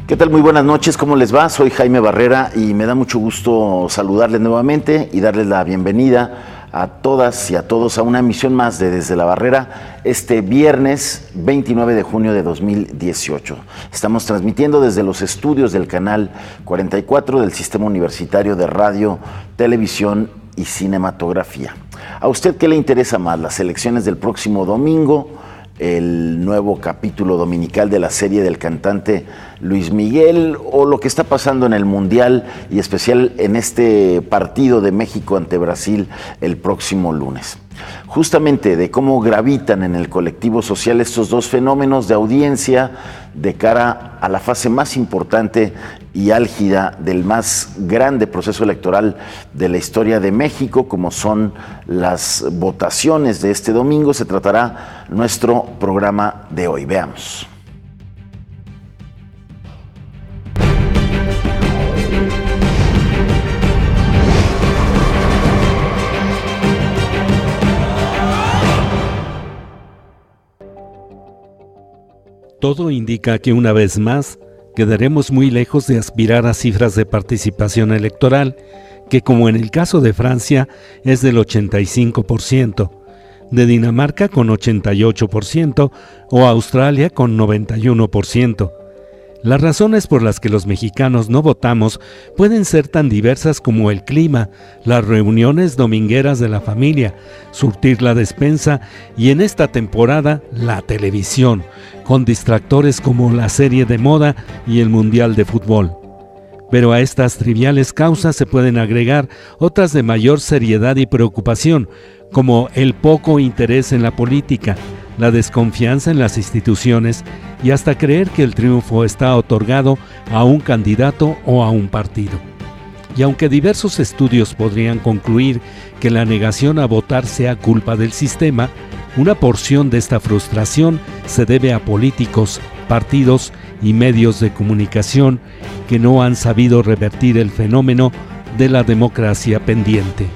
¿Qué tal? Muy buenas noches, ¿cómo les va? Soy Jaime Barrera y me da mucho gusto saludarles nuevamente y darles la bienvenida a todas y a todos a una emisión más de Desde la Barrera este viernes 29 de junio de 2018. Estamos transmitiendo desde los estudios del canal 44 del Sistema Universitario de Radio, Televisión y Cinematografía. ¿A usted qué le interesa más? ¿Las elecciones del próximo domingo? ¿El nuevo capítulo dominical de la serie del cantante Luis Miguel o lo que está pasando en el Mundial y especial en este partido de México ante Brasil el próximo lunes? Justamente de cómo gravitan en el colectivo social estos dos fenómenos de audiencia de cara a la fase más importante y álgida del más grande proceso electoral de la historia de México, como son las votaciones de este domingo, se tratará nuestro programa de hoy. Veamos. Todo indica que una vez más quedaremos muy lejos de aspirar a cifras de participación electoral, que como en el caso de Francia es del 85%, de Dinamarca con 88% o Australia con 91%. Las razones por las que los mexicanos no votamos pueden ser tan diversas como el clima, las reuniones domingueras de la familia, surtir la despensa y en esta temporada la televisión, con distractores como la serie de moda y el Mundial de Fútbol. Pero a estas triviales causas se pueden agregar otras de mayor seriedad y preocupación, como el poco interés en la política, la desconfianza en las instituciones y hasta creer que el triunfo está otorgado a un candidato o a un partido. Y aunque diversos estudios podrían concluir que la negación a votar sea culpa del sistema, una porción de esta frustración se debe a políticos, partidos y medios de comunicación que no han sabido revertir el fenómeno de la democracia pendiente.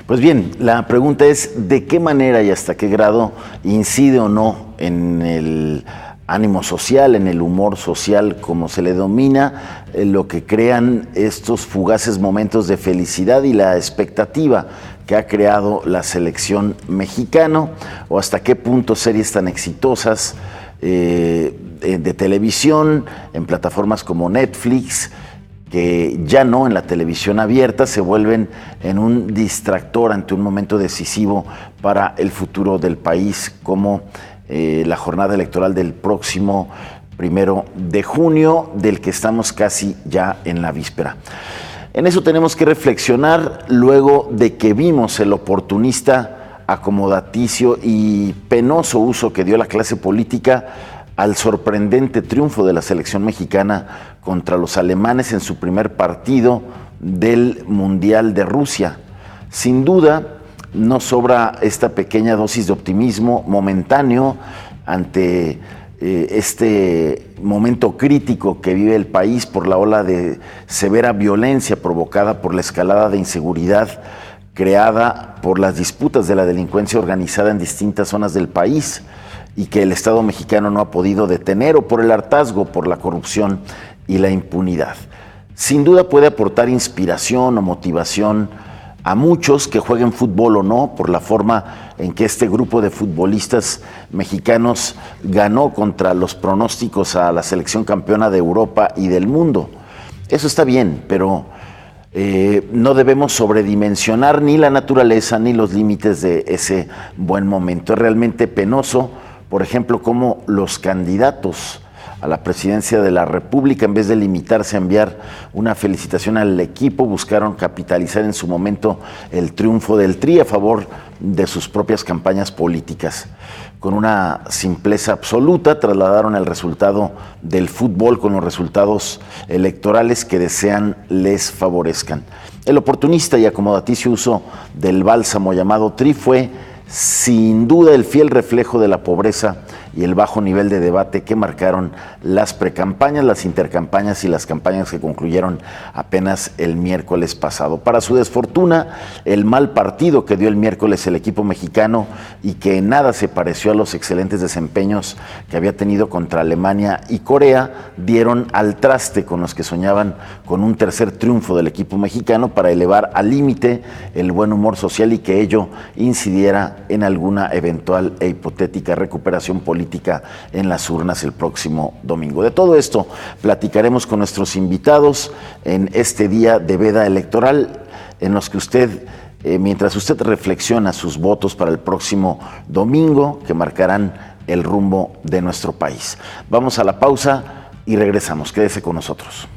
Pues bien, la pregunta es ¿de qué manera y hasta qué grado incide o no en el ánimo social, en el humor social, como se le domina, lo que crean estos fugaces momentos de felicidad y la expectativa que ha creado la selección mexicana, o hasta qué punto series tan exitosas de televisión, en plataformas como Netflix, que ya no en la televisión abierta, se vuelven en un distractor ante un momento decisivo para el futuro del país, como la jornada electoral del próximo 1 de junio, del que estamos casi ya en la víspera. En eso tenemos que reflexionar luego de que vimos el oportunista, acomodaticio y penoso uso que dio la clase política al sorprendente triunfo de la selección mexicana contra los alemanes en su primer partido del Mundial de Rusia. Sin duda, no sobra esta pequeña dosis de optimismo momentáneo ante este momento crítico que vive el país por la ola de severa violencia provocada por la escalada de inseguridad creada por las disputas de la delincuencia organizada en distintas zonas del país y que el Estado mexicano no ha podido detener, o por el hartazgo por la corrupción y la impunidad. Sin duda puede aportar inspiración o motivación a muchos que jueguen fútbol o no, por la forma en que este grupo de futbolistas mexicanos ganó contra los pronósticos a la selección campeona de Europa y del mundo. Eso está bien, pero no debemos sobredimensionar ni la naturaleza ni los límites de ese buen momento. Es realmente penoso, por ejemplo, cómo los candidatos a la presidencia de la República, en vez de limitarse a enviar una felicitación al equipo, buscaron capitalizar en su momento el triunfo del Tri a favor de sus propias campañas políticas. Con una simpleza absoluta trasladaron el resultado del fútbol con los resultados electorales que desean les favorezcan. El oportunista y acomodaticio uso del bálsamo llamado Tri fue sin duda el fiel reflejo de la pobreza y el bajo nivel de debate que marcaron las precampañas, las intercampañas y las campañas que concluyeron apenas el miércoles pasado. Para su desfortuna, el mal partido que dio el miércoles el equipo mexicano y que en nada se pareció a los excelentes desempeños que había tenido contra Alemania y Corea, dieron al traste con los que soñaban con un tercer triunfo del equipo mexicano para elevar al límite el buen humor social y que ello incidiera en alguna eventual e hipotética recuperación política en las urnas el próximo domingo. De todo esto platicaremos con nuestros invitados en este día de veda electoral, en los que mientras usted reflexiona sus votos para el próximo domingo, que marcarán el rumbo de nuestro país. Vamos a la pausa y regresamos. Quédese con nosotros.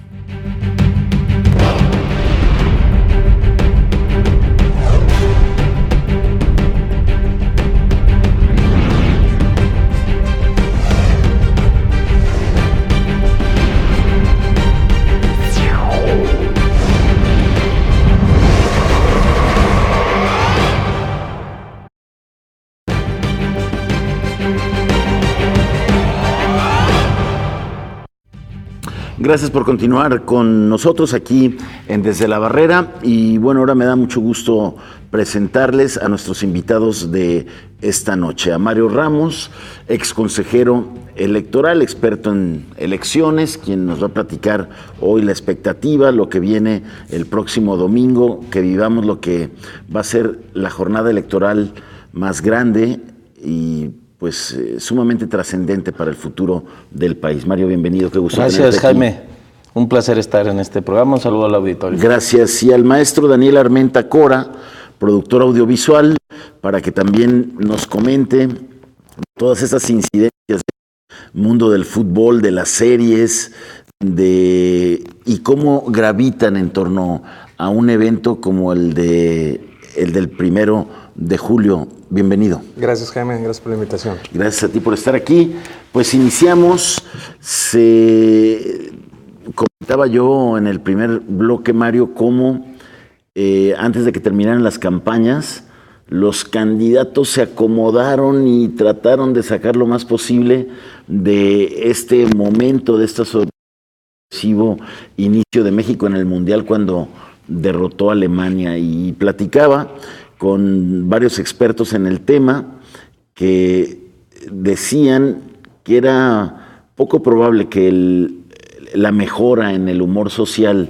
Gracias por continuar con nosotros aquí en Desde la Barrera. Y bueno, ahora me da mucho gusto presentarles a nuestros invitados de esta noche. A Mario Ramos, ex consejero electoral, experto en elecciones, quien nos va a platicar hoy la expectativa, lo que viene el próximo domingo, que vivamos lo que va a ser la jornada electoral más grande y pues sumamente trascendente para el futuro del país. Mario, bienvenido, qué gusto. Gracias, Jaime. Un placer estar en este programa. Un saludo al auditorio. Gracias. Y al maestro Daniel Armenta Cora, productor audiovisual, para que también nos comente todas estas incidencias del mundo del fútbol, de las series, y cómo gravitan en torno a un evento como el del 1 de julio. Bienvenido. Gracias, Jaime, gracias por la invitación. Gracias a ti por estar aquí. Pues iniciamos. Comentaba yo en el primer bloque, Mario, cómo antes de que terminaran las campañas, los candidatos se acomodaron y trataron de sacar lo más posible de este momento, de este sorpresivo inicio de México en el Mundial cuando derrotó a Alemania. Y platicaba con varios expertos en el tema que decían que era poco probable que la mejora en el humor social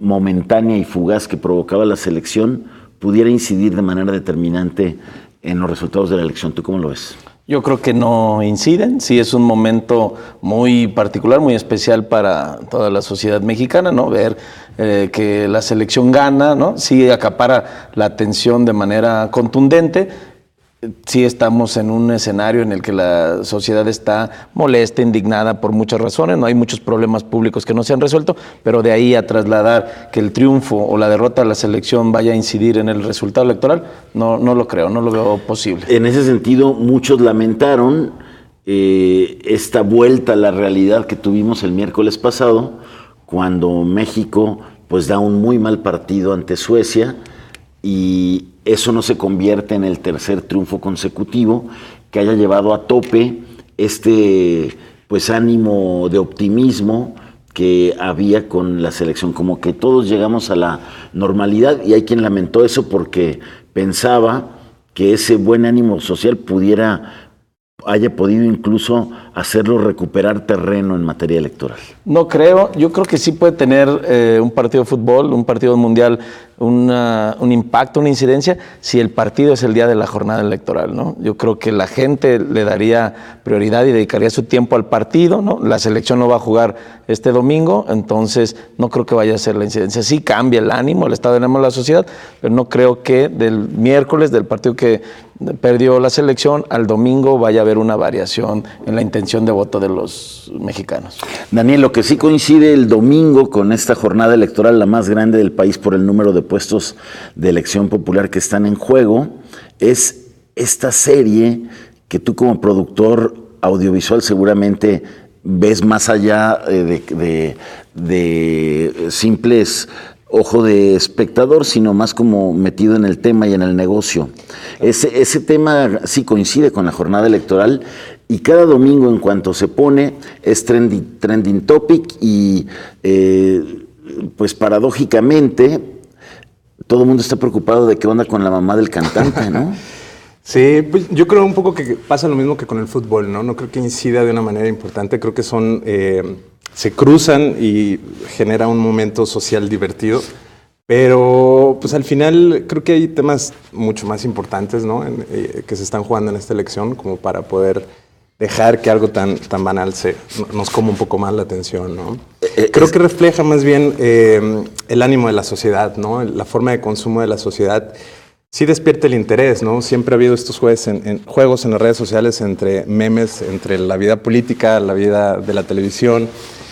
momentánea y fugaz que provocaba la selección pudiera incidir de manera determinante en los resultados de la elección. ¿Tú cómo lo ves? Yo creo que no inciden. Sí, es un momento muy particular, muy especial para toda la sociedad mexicana, ¿no? Ver que la selección gana, ¿no? Sí acapara la atención de manera contundente. Sí estamos en un escenario en el que la sociedad está molesta, indignada por muchas razones, no hay muchos problemas públicos que no se han resuelto, pero de ahí a trasladar que el triunfo o la derrota de la selección vaya a incidir en el resultado electoral, no lo creo, no lo veo posible. En ese sentido, muchos lamentaron esta vuelta a la realidad que tuvimos el miércoles pasado, cuando México pues da un muy mal partido ante Suecia, y eso no se convierte en el tercer triunfo consecutivo que haya llevado a tope este pues ánimo de optimismo que había con la selección, como que todos llegamos a la normalidad, y hay quien lamentó eso porque pensaba que ese buen ánimo social haya podido incluso hacerlo recuperar terreno en materia electoral. No creo, yo creo que sí puede tener un partido de fútbol, un partido mundial, un impacto, una incidencia, si el partido es el día de la jornada electoral, ¿no? Yo creo que la gente le daría prioridad y dedicaría su tiempo al partido, ¿no? La selección no va a jugar este domingo, entonces no creo que vaya a ser la incidencia. Sí cambia el ánimo, el estado de ánimo de la sociedad, pero no creo que del miércoles, del partido que perdió la selección, al domingo vaya a haber una variación en la intención de voto de los mexicanos. Daniel, lo que sí coincide el domingo con esta jornada electoral, la más grande del país por el número de puestos de elección popular que están en juego, es esta serie que tú como productor audiovisual seguramente ves más allá de simples ojo de espectador, sino más como metido en el tema y en el negocio. Ese tema sí coincide con la jornada electoral, y cada domingo en cuanto se pone es trending topic y pues paradójicamente todo el mundo está preocupado de qué onda con la mamá del cantante, ¿no? Sí, pues yo creo un poco que pasa lo mismo que con el fútbol, ¿no? No creo que incida de una manera importante, creo que se cruzan y genera un momento social divertido, pero pues al final creo que hay temas mucho más importantes, ¿no? Que se están jugando en esta elección como para poder dejar que algo tan banal nos coma un poco más la atención, ¿no? Creo que refleja más bien el ánimo de la sociedad, ¿no? La forma de consumo de la sociedad. Sí despierta el interés, ¿no? Siempre ha habido estos juegos en las redes sociales entre memes, entre la vida política, la vida de la televisión.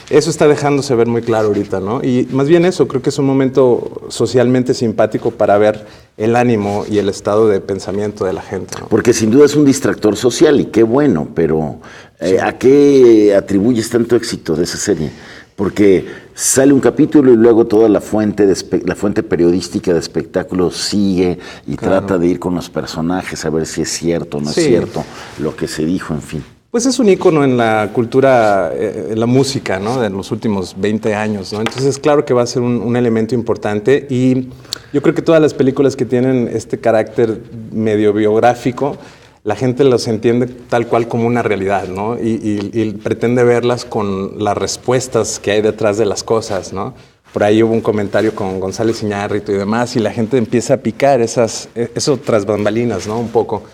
Eso está dejándose ver muy claro ahorita, ¿no? Y más bien eso, creo que es un momento socialmente simpático para ver el ánimo y el estado de pensamiento de la gente, ¿no? Porque sin duda es un distractor social y qué bueno, pero sí. ¿A qué atribuyes tanto éxito de esa serie? Porque sale un capítulo y luego toda la fuente periodística de espectáculos sigue y trata de ir con los personajes a ver si es cierto o no es cierto lo que se dijo, en fin. Pues es un ícono en la cultura, en la música, ¿no? De los últimos 20 años, ¿no? Entonces, claro que va a ser un elemento importante y yo creo que todas las películas que tienen este carácter medio biográfico, la gente los entiende tal cual como una realidad, ¿no? Y pretende verlas con las respuestas que hay detrás de las cosas, ¿no? Por ahí hubo un comentario con González Iñárritu y demás, y la gente empieza a picar eso tras bambalinas, ¿no? Un poco.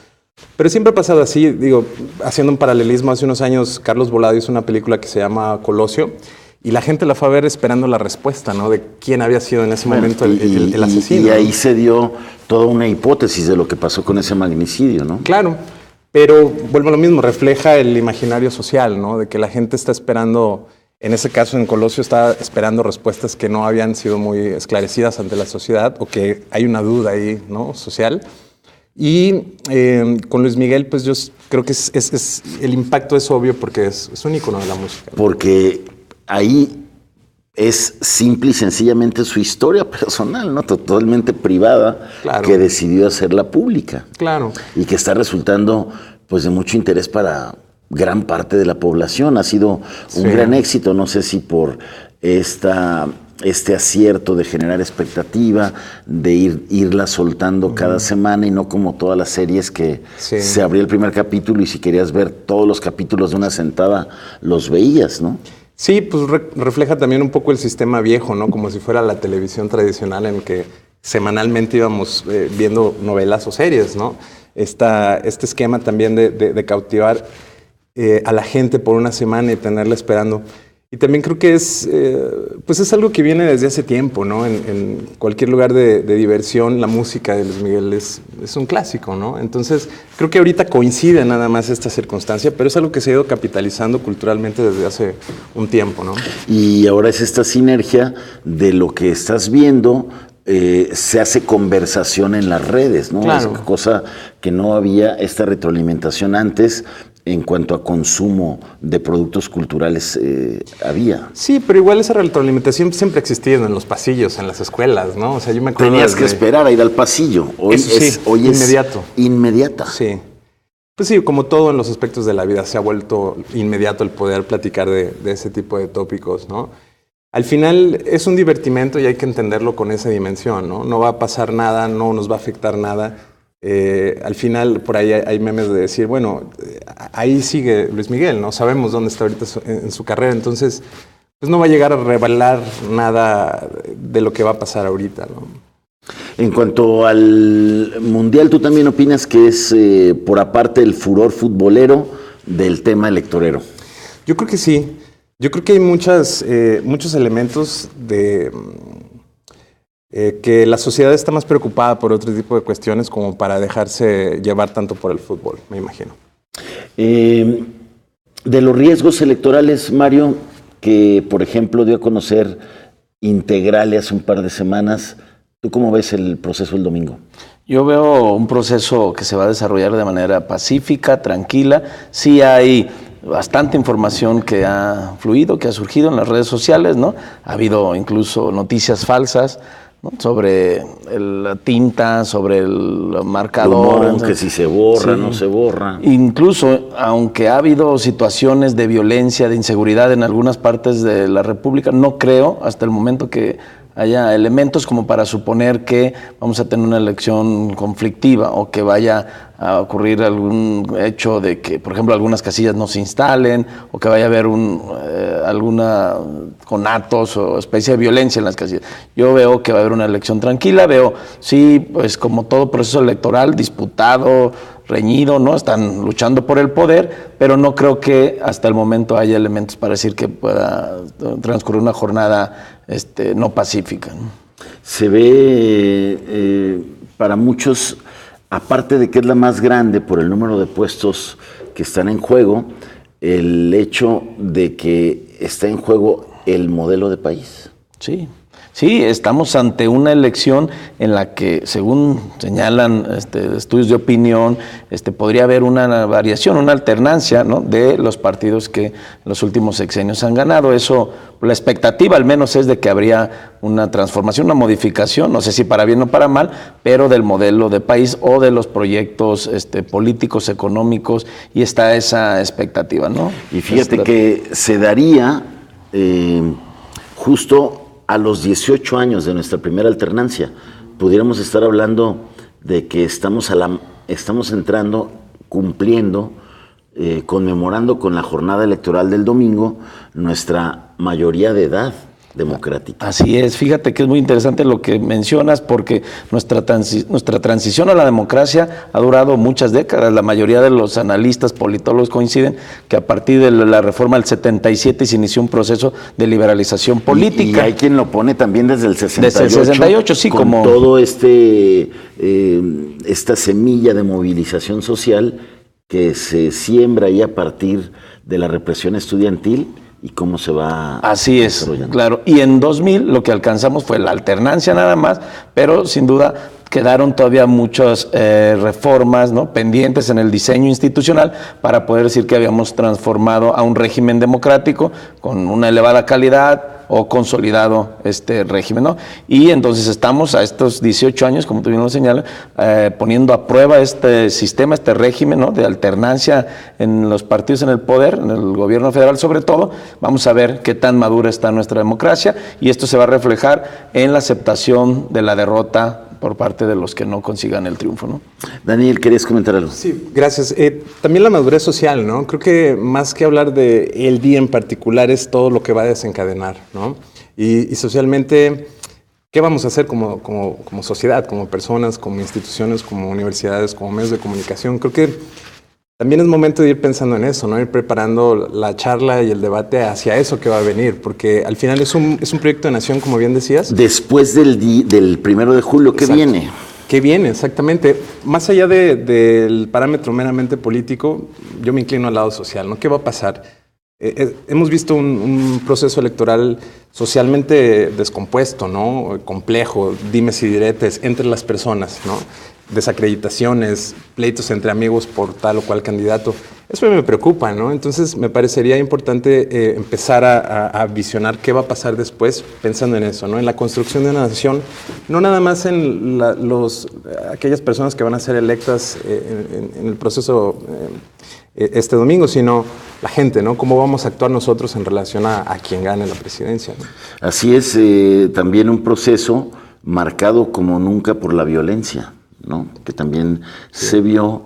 Pero siempre ha pasado así, digo, haciendo un paralelismo, hace unos años Carlos Volado hizo una película que se llama Colosio, y la gente la fue a ver esperando la respuesta, ¿no? De quién había sido en ese momento el asesino. Y ahí se dio toda una hipótesis de lo que pasó con ese magnicidio, ¿no? Claro, pero vuelvo a lo mismo, refleja el imaginario social, ¿no? De que la gente está esperando, en ese caso en Colosio, está esperando respuestas que no habían sido muy esclarecidas ante la sociedad o que hay una duda ahí, ¿no? Social. Y con Luis Miguel, pues yo creo que el impacto es obvio porque es un ícono de la música, ¿no? Porque ahí es simple y sencillamente su historia personal, ¿no? Totalmente privada, claro, que decidió hacerla pública. Claro. Y que está resultando, pues, de mucho interés para gran parte de la población. Ha sido un gran éxito, no sé si por este acierto de generar expectativa, de irla soltando cada semana y no como todas las series que se abría el primer capítulo y si querías ver todos los capítulos de una sentada, los veías, ¿no? Sí, pues refleja también un poco el sistema viejo, ¿no? Como si fuera la televisión tradicional en que semanalmente íbamos viendo novelas o series, ¿no? Este esquema también de cautivar a la gente por una semana y tenerla esperando. Y también creo que es algo que viene desde hace tiempo, ¿no? En cualquier lugar de diversión, la música de Luis Miguel es un clásico, ¿no? Entonces, creo que ahorita coincide nada más esta circunstancia, pero es algo que se ha ido capitalizando culturalmente desde hace un tiempo, ¿no? Y ahora es esta sinergia de lo que estás viendo, se hace conversación en las redes, ¿no? Claro. Es cosa que no había esta retroalimentación antes. En cuanto a consumo de productos culturales había. Sí, pero igual esa retroalimentación siempre ha existido en los pasillos, en las escuelas, ¿no? O sea, yo me acuerdo tenías que esperar a ir al pasillo. Hoy es inmediato. Inmediata. Sí. Pues sí, como todo en los aspectos de la vida, se ha vuelto inmediato el poder platicar de ese tipo de tópicos, ¿no? Al final es un divertimento y hay que entenderlo con esa dimensión, ¿no? No va a pasar nada, no nos va a afectar nada. Al final por ahí hay memes de decir, bueno, ahí sigue Luis Miguel, ¿no? Sabemos dónde está ahorita en su carrera, entonces pues no va a llegar a revelar nada de lo que va a pasar ahorita, ¿no? En cuanto al Mundial, ¿tú también opinas que es por aparte el furor futbolero del tema electorero? Yo creo que sí. Yo creo que hay muchos elementos de que la sociedad está más preocupada por otro tipo de cuestiones como para dejarse llevar tanto por el fútbol, me imagino. De los riesgos electorales, Mario, que por ejemplo dio a conocer Integrale hace un par de semanas, ¿tú cómo ves el proceso el domingo? Yo veo un proceso que se va a desarrollar de manera pacífica, tranquila. Sí hay bastante información que ha fluido, que ha surgido en las redes sociales, ¿no? Ha habido incluso noticias falsas ¿no? Sobre la tinta, sobre el marcador. Que si se borra, sí. no se borra. Incluso, aunque ha habido situaciones de violencia, de inseguridad en algunas partes de la República, no creo hasta el momento que haya elementos como para suponer que vamos a tener una elección conflictiva o que vaya a ocurrir algún hecho de que, por ejemplo, algunas casillas no se instalen o que vaya a haber alguna conatos o especie de violencia en las casillas. Yo veo que va a haber una elección tranquila, veo, sí, pues como todo proceso electoral, disputado, reñido, ¿no? Están luchando por el poder, pero no creo que hasta el momento haya elementos para decir que pueda transcurrir una jornada no pacífica, ¿no? Se ve para muchos, aparte de que es la más grande por el número de puestos que están en juego, el hecho de que está en juego el modelo de país. Sí, estamos ante una elección en la que, según señalan estudios de opinión, podría haber una variación, una alternancia, ¿no?, de los partidos que en los últimos sexenios han ganado. Eso, la expectativa al menos es de que habría una transformación, una modificación, no sé si para bien o para mal, pero del modelo de país o de los proyectos políticos, económicos, y está esa expectativa, ¿no? Y fíjate que se daría justo a los 18 años de nuestra primera alternancia. Pudiéramos estar hablando de que estamos entrando, cumpliendo, conmemorando con la jornada electoral del domingo nuestra mayoría de edad democrática. Así es, fíjate que es muy interesante lo que mencionas, porque nuestra transición a la democracia ha durado muchas décadas. La mayoría de los analistas, politólogos coinciden que a partir de la reforma del 77 se inició un proceso de liberalización política. Y hay quien lo pone también desde el 68. Desde el 68, sí, con como todo esta semilla de movilización social que se siembra ahí a partir de la represión estudiantil. ¿Y cómo se va? Así es, claro. Y en 2000 lo que alcanzamos fue la alternancia nada más, pero sin duda quedaron todavía muchas reformas, ¿no?, pendientes en el diseño institucional para poder decir que habíamos transformado a un régimen democrático con una elevada calidad o consolidado este régimen, ¿no? Y entonces estamos a estos 18 años, como tú bien lo señalas, poniendo a prueba este sistema, este régimen, ¿no?, de alternancia en los partidos en el poder, en el gobierno federal sobre todo. Vamos a ver qué tan madura está nuestra democracia, y esto se va a reflejar en la aceptación de la derrota por parte de los que no consigan el triunfo, ¿no? Daniel, ¿querías comentar algo? Sí, gracias. También la madurez social, ¿no? Creo que más que hablar de el día en particular es todo lo que va a desencadenar, ¿no? Y socialmente, ¿qué vamos a hacer como sociedad, como personas, como instituciones, como universidades, como medios de comunicación? Creo que también es momento de ir pensando en eso, ¿no? Ir preparando la charla y el debate hacia eso que va a venir, porque al final es un proyecto de nación, como bien decías. Después del 1 de julio, ¿qué viene? ¿Qué viene? Exactamente. Más allá del parámetro meramente político, yo me inclino al lado social, ¿no? ¿Qué va a pasar? Hemos visto un proceso electoral socialmente descompuesto, ¿no? Complejo, dimes y diretes entre las personas, ¿no? Desacreditaciones, pleitos entre amigos por tal o cual candidato. Eso me preocupa, ¿no? Entonces me parecería importante empezar a visionar qué va a pasar después, pensando en eso, ¿no? En la construcción de una nación, no nada más en aquellas personas que van a ser electas en el proceso este domingo, sino la gente, ¿no? Cómo vamos a actuar nosotros en relación a quien gane la presidencia, ¿no? Así es, también un proceso marcado como nunca por la violencia, ¿no? Que también se vio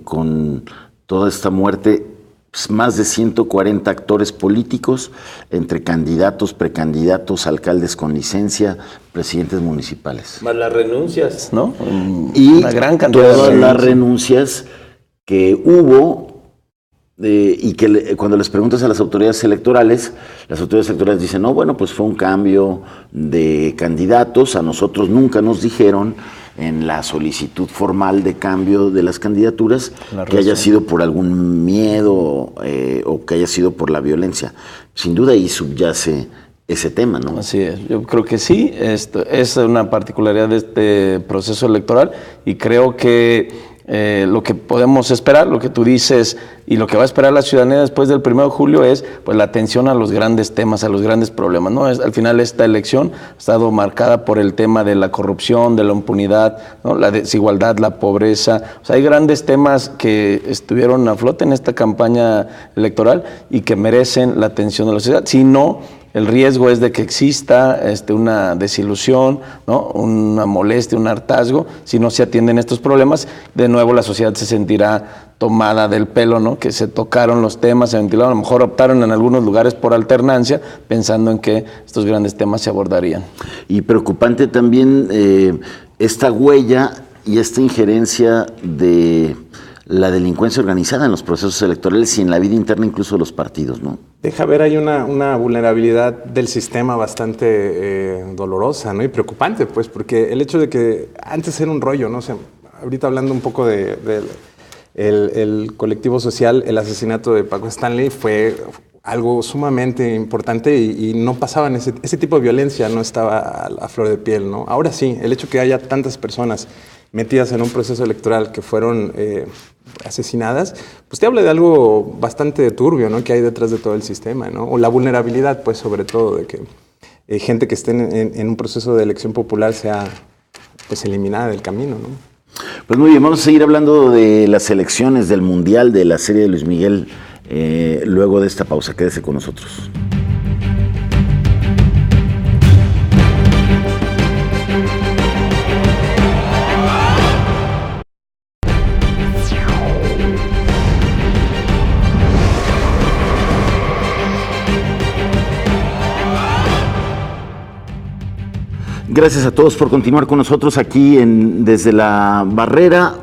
con toda esta muerte, pues, más de 140 actores políticos, entre candidatos, precandidatos, alcaldes con licencia, presidentes municipales. Más las renuncias, ¿no? Y una gran cantidad de todas las renuncias que hubo, y que cuando les preguntas a las autoridades electorales dicen, no, bueno, pues fue un cambio de candidatos, a nosotros nunca nos dijeron en la solicitud formal de cambio de las candidaturas que haya sido por algún miedo o que haya sido por la violencia. Sin duda ahí subyace ese tema, ¿no? Así es, yo creo que sí, esto es una particularidad de este proceso electoral, y creo que lo que podemos esperar, lo que tú dices y lo que va a esperar la ciudadanía después del 1 de julio es pues la atención a los grandes temas, a los grandes problemas, ¿no? Al final esta elección ha estado marcada por el tema de la corrupción, de la impunidad, ¿no? La desigualdad, la pobreza. O sea, hay grandes temas que estuvieron a flote en esta campaña electoral y que merecen la atención de la sociedad. Si no, el riesgo es de que exista una desilusión, ¿no? Una molestia, un hartazgo. Si no se atienden estos problemas, de nuevo la sociedad se sentirá tomada del pelo, ¿no? Que se tocaron los temas, se ventilaron, a lo mejor optaron en algunos lugares por alternancia, pensando en que estos grandes temas se abordarían. Y preocupante también esta huella y esta injerencia de la delincuencia organizada en los procesos electorales y en la vida interna incluso de los partidos, ¿no? Deja ver, hay una vulnerabilidad del sistema bastante dolorosa, ¿no? Y preocupante, pues, porque el hecho de que antes era un rollo, ¿no? O sea, ahorita hablando un poco el colectivo social, el asesinato de Paco Stanley fue algo sumamente importante y no pasaban ese tipo de violencia, no estaba a flor de piel, ¿no? Ahora sí, el hecho que haya tantas personas metidas en un proceso electoral que fueron asesinadas, pues te habla de algo bastante turbio, ¿no? Que hay detrás de todo el sistema, ¿no? O la vulnerabilidad, pues, sobre todo, de que gente que esté en un proceso de elección popular sea, pues, eliminada del camino, ¿no? Pues muy bien, vamos a seguir hablando de las elecciones, del Mundial, de la serie de Luis Miguel, luego de esta pausa. Quédese con nosotros. Gracias a todos por continuar con nosotros aquí desde la barrera.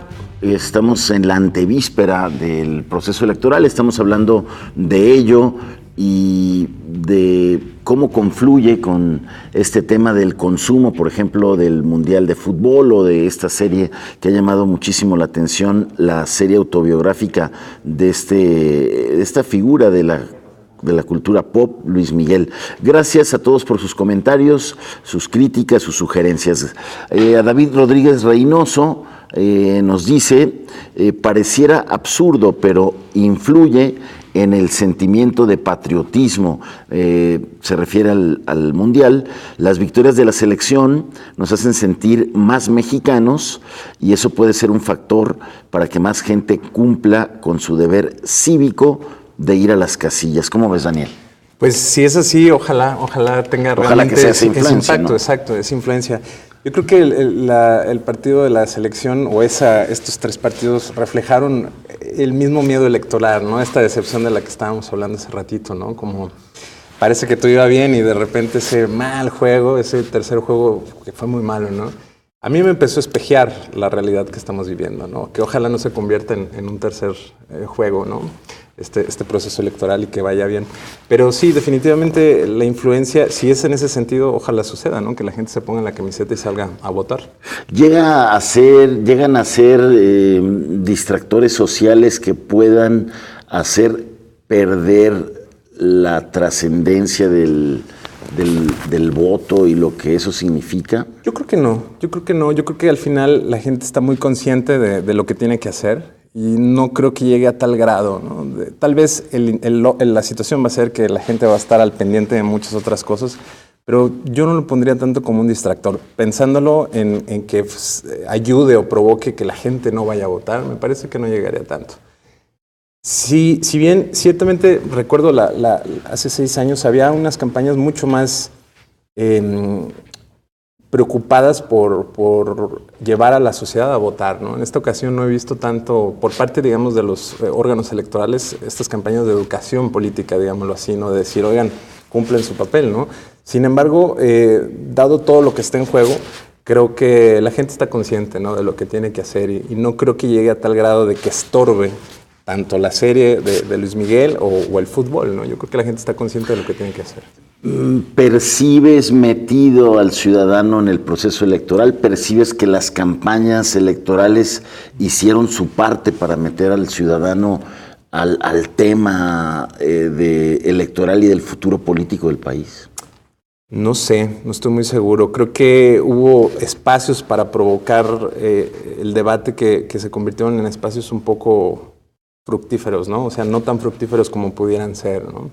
Estamos en la antevíspera del proceso electoral, estamos hablando de ello y de cómo confluye con este tema del consumo, por ejemplo, del Mundial de Fútbol o de esta serie que ha llamado muchísimo la atención, la serie autobiográfica de esta figura de la cultura pop, Luis Miguel. Gracias a todos por sus comentarios, sus críticas, sus sugerencias. A David Rodríguez Reynoso nos dice, pareciera absurdo, pero influye en el sentimiento de patriotismo, se refiere al Mundial. Las victorias de la selección nos hacen sentir más mexicanos y eso puede ser un factor para que más gente cumpla con su deber cívico de ir a las casillas. ¿Cómo ves, Daniel? Pues si es así, ojalá tenga realmente que sea esa influencia, ese impacto, ¿no? Exacto, esa influencia. Yo creo que el partido de la selección o estos 3 partidos reflejaron el mismo miedo electoral, ¿no? Esta decepción de la que estábamos hablando hace ratito, ¿no? Como parece que todo iba bien y de repente ese mal juego, ese tercer juego que fue muy malo, ¿no? A mí me empezó a espejear la realidad que estamos viviendo, ¿no? Que ojalá no se convierta en un tercer juego, ¿no? Este proceso electoral y que vaya bien. Pero sí, definitivamente la influencia, si es en ese sentido, ojalá suceda, ¿no? Que la gente se ponga en la camiseta y salga a votar. Llegan a ser distractores sociales que puedan hacer perder la trascendencia del voto y lo que eso significa. Yo creo que no. Yo creo que al final la gente está muy consciente de lo que tiene que hacer. Y no creo que llegue a tal grado, ¿no? Tal vez la situación va a ser que la gente va a estar al pendiente de muchas otras cosas, pero yo no lo pondría tanto como un distractor. Pensándolo en que ayude o provoque que la gente no vaya a votar, me parece que no llegaría tanto. Si bien ciertamente recuerdo hace 6 años había unas campañas mucho más preocupadas por llevar a la sociedad a votar, ¿no? En esta ocasión no he visto tanto por parte, digamos, de los órganos electorales estas campañas de educación política, digámoslo así, ¿no? De decir, oigan, cumplen su papel, ¿no? Sin embargo, dado todo lo que está en juego, creo que la gente está consciente, ¿no? De lo que tiene que hacer y no creo que llegue a tal grado de que estorbe tanto la serie de Luis Miguel o el fútbol, ¿no? Yo creo que la gente está consciente de lo que tiene que hacer. ¿Percibes metido al ciudadano en el proceso electoral? ¿Percibes que las campañas electorales hicieron su parte para meter al ciudadano al tema electoral y del futuro político del país? No sé, no estoy muy seguro. Creo que hubo espacios para provocar el debate que se convirtieron en espacios un poco fructíferos, ¿no? O sea, no tan fructíferos como pudieran ser, ¿no?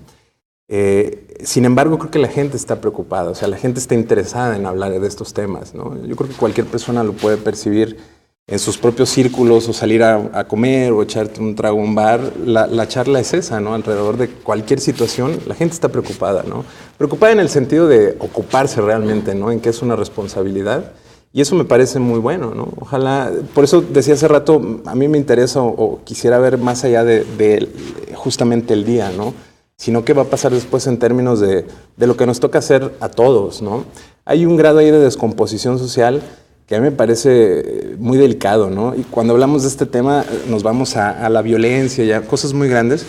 Sin embargo, creo que la gente está preocupada, o sea, la gente está interesada en hablar de estos temas, ¿no? Yo creo que cualquier persona lo puede percibir en sus propios círculos o salir a comer o echarte un trago a un bar. La charla es esa, ¿no? Alrededor de cualquier situación, la gente está preocupada, ¿no? Preocupada en el sentido de ocuparse realmente, ¿no? En que es una responsabilidad. Y eso me parece muy bueno, ¿no? Ojalá, por eso decía hace rato, a mí me interesa o quisiera ver más allá de justamente el día, ¿no? Sino qué va a pasar después en términos de lo que nos toca hacer a todos, ¿no? Hay un grado ahí de descomposición social que a mí me parece muy delicado, ¿no? Y cuando hablamos de este tema nos vamos a la violencia y a cosas muy grandes,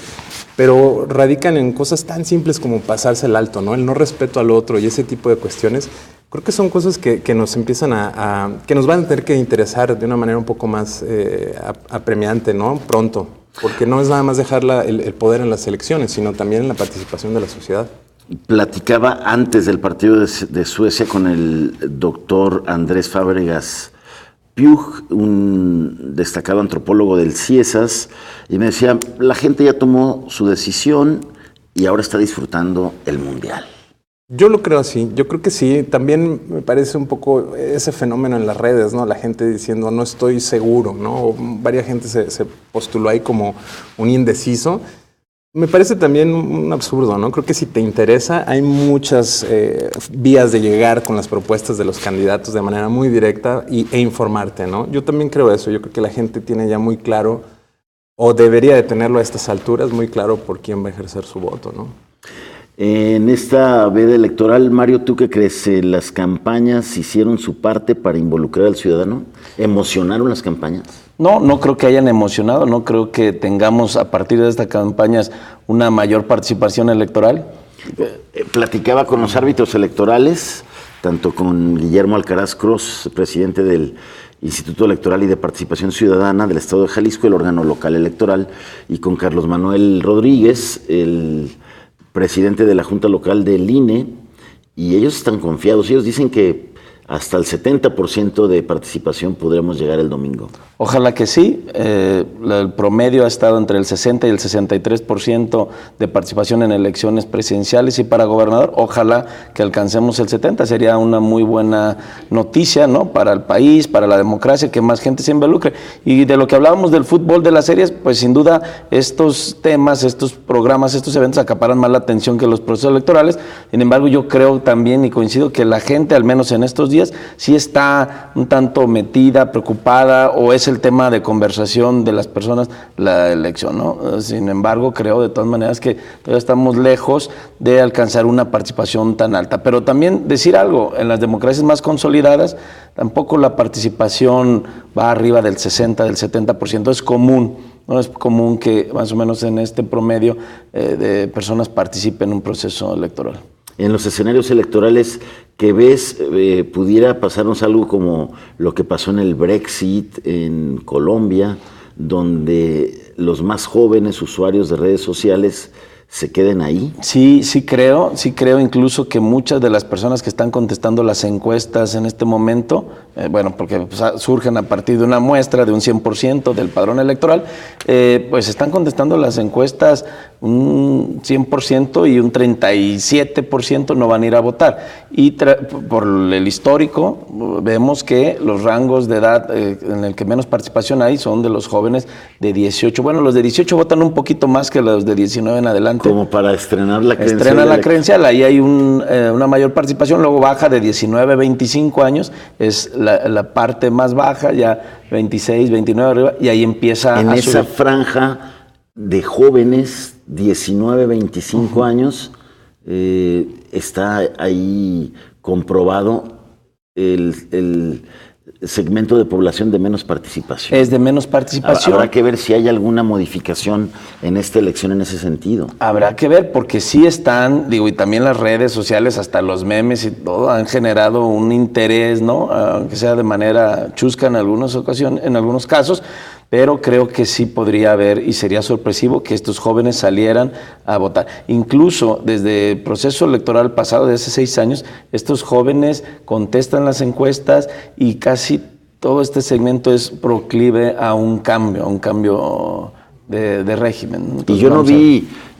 pero radican en cosas tan simples como pasarse el alto, ¿no? El no respeto al otro y ese tipo de cuestiones. Creo que son cosas que nos empiezan que nos van a tener que interesar de una manera un poco más apremiante, ¿no? Pronto, porque no es nada más dejar el poder en las elecciones, sino también en la participación de la sociedad. Platicaba antes del partido de Suecia con el doctor Andrés Fábregas Piug, un destacado antropólogo del CIESAS, y me decía, la gente ya tomó su decisión y ahora está disfrutando el Mundial. Yo lo creo así, yo creo que sí. También me parece un poco ese fenómeno en las redes, ¿no? La gente diciendo no estoy seguro, ¿no? Varias gente se postuló ahí como un indeciso. Me parece también un absurdo, ¿no? Creo que si te interesa, hay muchas vías de llegar con las propuestas de los candidatos de manera muy directa e informarte, ¿no? Yo también creo eso. Yo creo que la gente tiene ya muy claro, o debería de tenerlo a estas alturas, muy claro por quién va a ejercer su voto, ¿no? En esta veda electoral, Mario, ¿tú qué crees? ¿Las campañas hicieron su parte para involucrar al ciudadano? ¿Emocionaron las campañas? No creo que hayan emocionado, no creo que tengamos a partir de estas campañas una mayor participación electoral. Platicaba con los árbitros electorales, tanto con Guillermo Alcaraz Cruz, presidente del Instituto Electoral y de Participación Ciudadana del Estado de Jalisco, el órgano local electoral, y con Carlos Manuel Rodríguez, el presidente de la Junta Local del INE, y ellos están confiados. Ellos dicen que hasta el 70% de participación podremos llegar el domingo. Ojalá que sí. El promedio ha estado entre el 60 y el 63% de participación en elecciones presidenciales y para gobernador. Ojalá que alcancemos el 70%. Sería una muy buena noticia, ¿no? Para el país, para la democracia, que más gente se involucre. Y de lo que hablábamos del fútbol, de las series, pues sin duda estos temas, estos programas, estos eventos acaparan más la atención que los procesos electorales. Sin embargo, yo creo también y coincido que la gente, al menos en estos días, sí está un tanto metida, preocupada, o es el tema de conversación de las personas la elección, ¿no? Sin embargo, creo de todas maneras que todavía estamos lejos de alcanzar una participación tan alta. Pero también decir algo, en las democracias más consolidadas, tampoco la participación va arriba del 60, del 70%, es común. No es común que más o menos en este promedio de personas participen en un proceso electoral. En los escenarios electorales que ves, pudiera pasarnos algo como lo que pasó en el Brexit en Colombia, donde los más jóvenes usuarios de redes sociales se queden ahí. Sí creo incluso que muchas de las personas que están contestando las encuestas en este momento, porque surgen a partir de una muestra de un 100% del padrón electoral, pues están contestando las encuestas un 100% y un 37% no van a ir a votar. Y por el histórico, vemos que los rangos de edad en el que menos participación hay son de los jóvenes de 18. Bueno, los de 18 votan un poquito más que los de 19 en adelante. Como para estrenar la credencial. Estrena la credencial, ahí hay una mayor participación, luego baja de 19 a 25 años, es la parte más baja, ya 26, 29 arriba, y ahí empieza en a esa subir. Franja de jóvenes, 19, 25 años, está ahí comprobado el segmento de población de menos participación. Es de menos participación. Habrá que ver si hay alguna modificación en esta elección en ese sentido. Habrá que ver, porque sí están, y también las redes sociales, hasta los memes y todo, han generado un interés, ¿no? Aunque sea de manera chusca en algunas ocasiones, en algunos casos, pero creo que sí podría haber y sería sorpresivo que estos jóvenes salieran a votar. Incluso desde el proceso electoral pasado de hace 6 años, estos jóvenes contestan las encuestas y casi todo este segmento es proclive a un cambio de régimen. Entonces,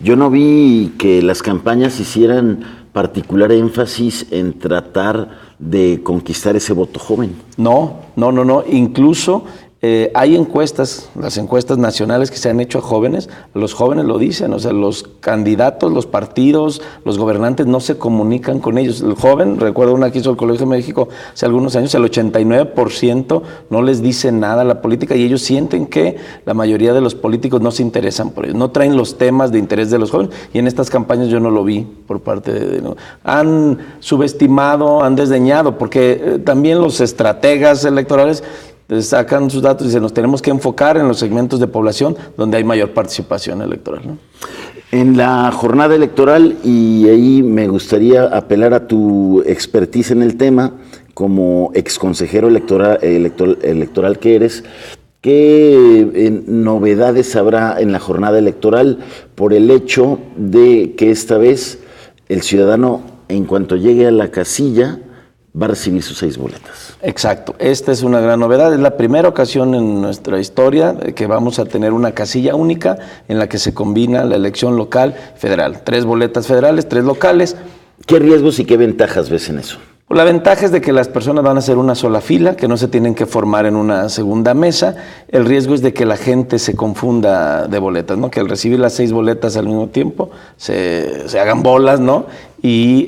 yo no vi que las campañas hicieran particular énfasis en tratar de conquistar ese voto joven. No. Incluso hay encuestas, las encuestas nacionales que se han hecho a jóvenes, los jóvenes lo dicen, o sea, los candidatos, los partidos, los gobernantes no se comunican con ellos. El joven, recuerdo una que hizo el Colegio de México hace algunos años, el 89% no les dice nada a la política y ellos sienten que la mayoría de los políticos no se interesan por ellos, no traen los temas de interés de los jóvenes, y en estas campañas yo no lo vi por parte de no. Han subestimado, han desdeñado, porque también los estrategas electorales sacan sus datos y dicen, nos tenemos que enfocar en los segmentos de población donde hay mayor participación electoral, ¿no? En la jornada electoral, y ahí me gustaría apelar a tu expertise en el tema, como exconsejero electoral que eres, ¿qué novedades habrá en la jornada electoral por el hecho de que esta vez el ciudadano, en cuanto llegue a la casilla, va a recibir sus 6 boletas? Exacto, esta es una gran novedad, es la primera ocasión en nuestra historia que vamos a tener una casilla única en la que se combina la elección local y federal, 3 boletas federales, 3 locales. ¿Qué riesgos y qué ventajas ves en eso? La ventaja es de que las personas van a hacer una sola fila, que no se tienen que formar en una segunda mesa. El riesgo es de que la gente se confunda de boletas, ¿no? Que al recibir las 6 boletas al mismo tiempo se hagan bolas, ¿no? Y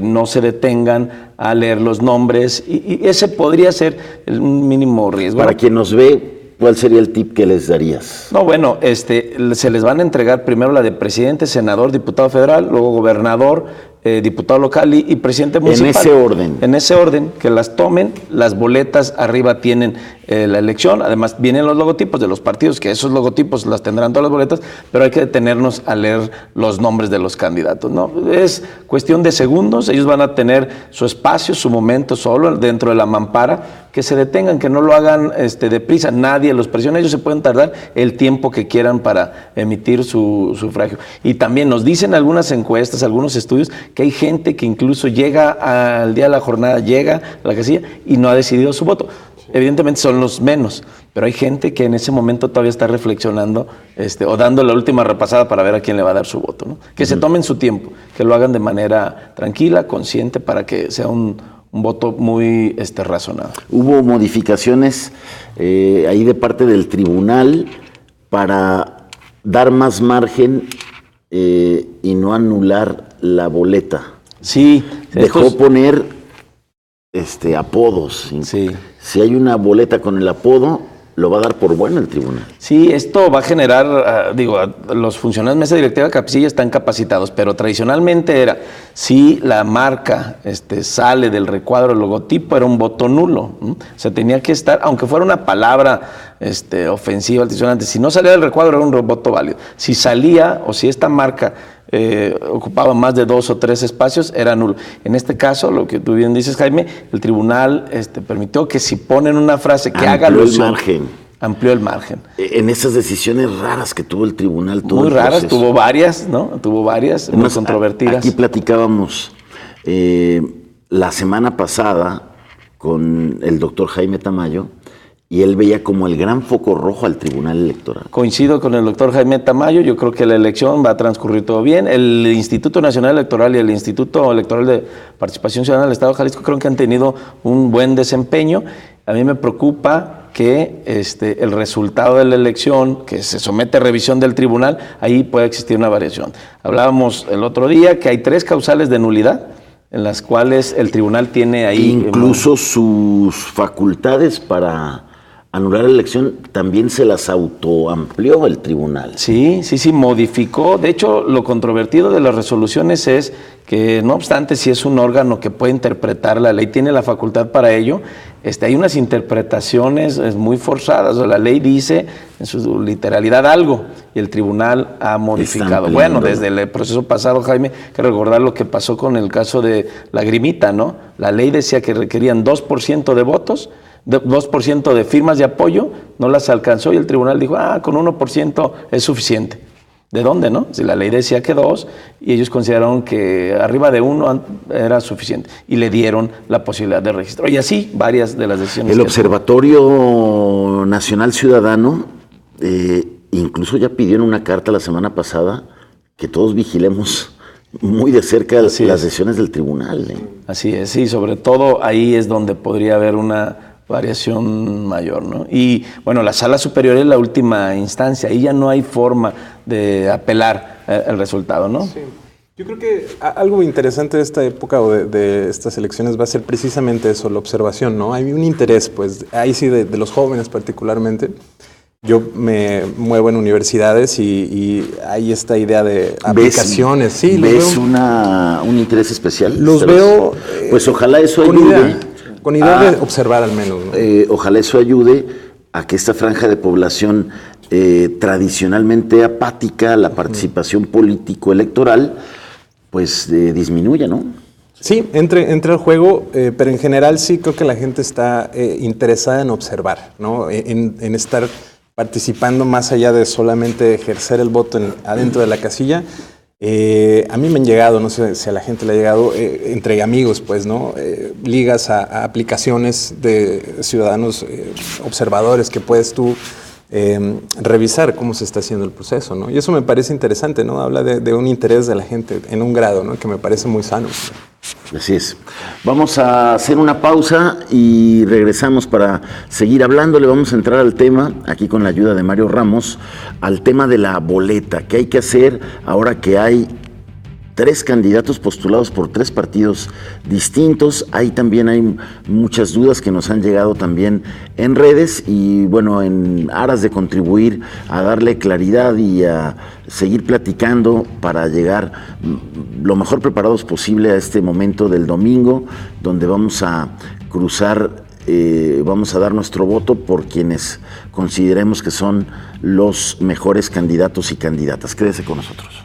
no se detengan a leer los nombres. Y ese podría ser un mínimo riesgo. Para quien nos ve, ¿cuál sería el tip que les darías? No, bueno, se les van a entregar primero la de presidente, senador, diputado federal, luego gobernador, diputado local y presidente municipal. En ese orden. En ese orden, que las tomen. Las boletas arriba tienen la elección, además vienen los logotipos de los partidos, que esos logotipos las tendrán todas las boletas, pero hay que detenernos a leer los nombres de los candidatos, ¿no? Es cuestión de segundos, ellos van a tener su espacio, su momento solo dentro de la mampara, que se detengan, que no lo hagan deprisa, nadie los presiona, ellos se pueden tardar el tiempo que quieran para emitir su sufragio. Y también nos dicen algunas encuestas, algunos estudios, que hay gente que incluso llega al día de la jornada, llega a la casilla y no ha decidido su voto. Evidentemente son los menos, pero hay gente que en ese momento todavía está reflexionando o dando la última repasada para ver a quién le va a dar su voto, ¿no? Que se tomen su tiempo, que lo hagan de manera tranquila, consciente, para que sea un voto muy razonado. Hubo modificaciones ahí de parte del tribunal para dar más margen y no anular la boleta. Sí. Dejó poner apodos. Sí. Si hay una boleta con el apodo, lo va a dar por bueno el tribunal. Sí, esto va a generar, los funcionarios de mesa directiva de Capicilla están capacitados, pero tradicionalmente era, si la marca sale del recuadro del logotipo, era un voto nulo. O sea, tenía que estar, aunque fuera una palabra ofensiva, altisonante, si no salía del recuadro era un voto válido. Si salía, o si esta marca ocupaba más de 2 o 3 espacios, era nulo. En este caso, lo que tú bien dices, Jaime, el tribunal permitió que si ponen una frase que haga alusión, amplió el margen. En esas decisiones raras que tuvo el tribunal. Muy raras, tuvo varias, ¿no? Tuvo varias, muy controvertidas. Aquí platicábamos la semana pasada con el doctor Jaime Tamayo, y él veía como el gran foco rojo al Tribunal Electoral. Coincido con el doctor Jaime Tamayo, yo creo que la elección va a transcurrir todo bien. El Instituto Nacional Electoral y el Instituto Electoral de Participación Ciudadana del Estado de Jalisco creo que han tenido un buen desempeño. A mí me preocupa que el resultado de la elección, que se somete a revisión del tribunal, ahí puede existir una variación. Hablábamos el otro día que hay 3 causales de nulidad, en las cuales el tribunal tiene ahí... Incluso sus facultades para anular la elección también se las autoamplió el tribunal. Sí, modificó. De hecho, lo controvertido de las resoluciones es que, no obstante, si es un órgano que puede interpretar la ley, tiene la facultad para ello, hay unas interpretaciones muy forzadas. O la ley dice en su literalidad algo y el tribunal ha modificado. Bueno, desde el proceso pasado, Jaime, hay que recordar lo que pasó con el caso de Lagrimita, ¿no? La ley decía que requerían 2% de votos, 2% de firmas de apoyo no las alcanzó y el tribunal dijo, con 1% es suficiente. ¿De dónde, no? Si la ley decía que 2 y ellos consideraron que arriba de 1 era suficiente y le dieron la posibilidad de registro. Y así varias de las decisiones. El Observatorio Nacional Ciudadano incluso ya pidió en una carta la semana pasada que todos vigilemos muy de cerca las decisiones del tribunal. Así es, sí, sobre todo ahí es donde podría haber una variación mayor, ¿no? Y bueno, la sala superior es la última instancia, ahí ya no hay forma de apelar el resultado, ¿no? Sí. Yo creo que algo interesante de esta época o de estas elecciones va a ser precisamente eso, la observación, ¿no? Hay un interés, pues, ahí sí de los jóvenes particularmente. Yo me muevo en universidades y hay esta idea de aplicaciones. Sí, ¿ves un interés especial? Los veo... Pues ojalá eso ayude. Con idea de observar al menos, ¿no? Ojalá eso ayude a que esta franja de población tradicionalmente apática a la participación político-electoral, pues disminuya, ¿no? Sí, entre al juego, pero en general sí creo que la gente está interesada en observar, ¿no? En estar participando más allá de solamente ejercer el voto adentro de la casilla. A mí me han llegado, no sé si a la gente le ha llegado, entre amigos, pues, ¿no? Ligas a aplicaciones de ciudadanos observadores que puedes tú revisar cómo se está haciendo el proceso, ¿no? Y eso me parece interesante, ¿no? Habla de un interés de la gente en un grado, ¿no? Que me parece muy sano. Así es. Vamos a hacer una pausa y regresamos para seguir hablando. Le vamos a entrar al tema, aquí con la ayuda de Mario Ramos, al tema de la boleta. ¿Qué hay que hacer ahora que hay 3 candidatos postulados por 3 partidos distintos? Ahí también hay muchas dudas que nos han llegado también en redes y bueno, en aras de contribuir a darle claridad y a seguir platicando para llegar lo mejor preparados posible a este momento del domingo, donde vamos a cruzar, vamos a dar nuestro voto por quienes consideremos que son los mejores candidatos y candidatas. Quédese con nosotros.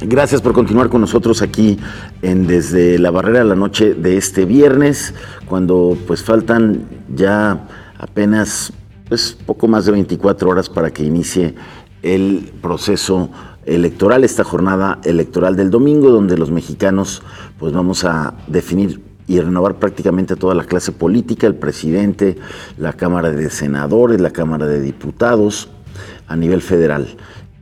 Gracias por continuar con nosotros aquí en Desde la Barrera de la Noche de este viernes, cuando pues faltan ya apenas pues poco más de 24 horas para que inicie el proceso electoral, esta jornada electoral del domingo, donde los mexicanos pues vamos a definir y renovar prácticamente a toda la clase política, el presidente, la Cámara de Senadores, la Cámara de Diputados a nivel federal.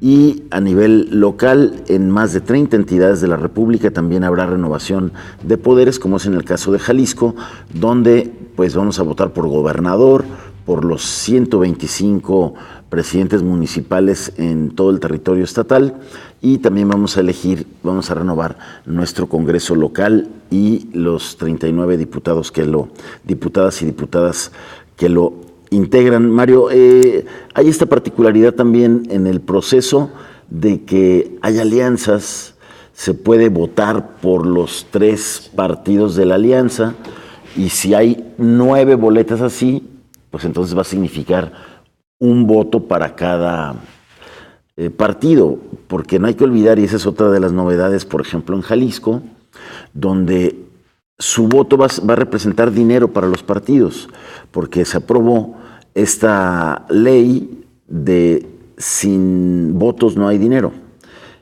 Y a nivel local, en más de 30 entidades de la República también habrá renovación de poderes, como es en el caso de Jalisco, donde pues vamos a votar por gobernador, por los 125 presidentes municipales en todo el territorio estatal y también vamos a renovar nuestro Congreso local y los 39 diputadas y diputadas que lo integran. Mario, hay esta particularidad también en el proceso de que hay alianzas, se puede votar por los 3 partidos de la alianza y si hay 9 boletas así, pues entonces va a significar un voto para cada partido, porque no hay que olvidar, y esa es otra de las novedades, por ejemplo en Jalisco, donde su voto va a representar dinero para los partidos, porque se aprobó esta ley de sin votos no hay dinero.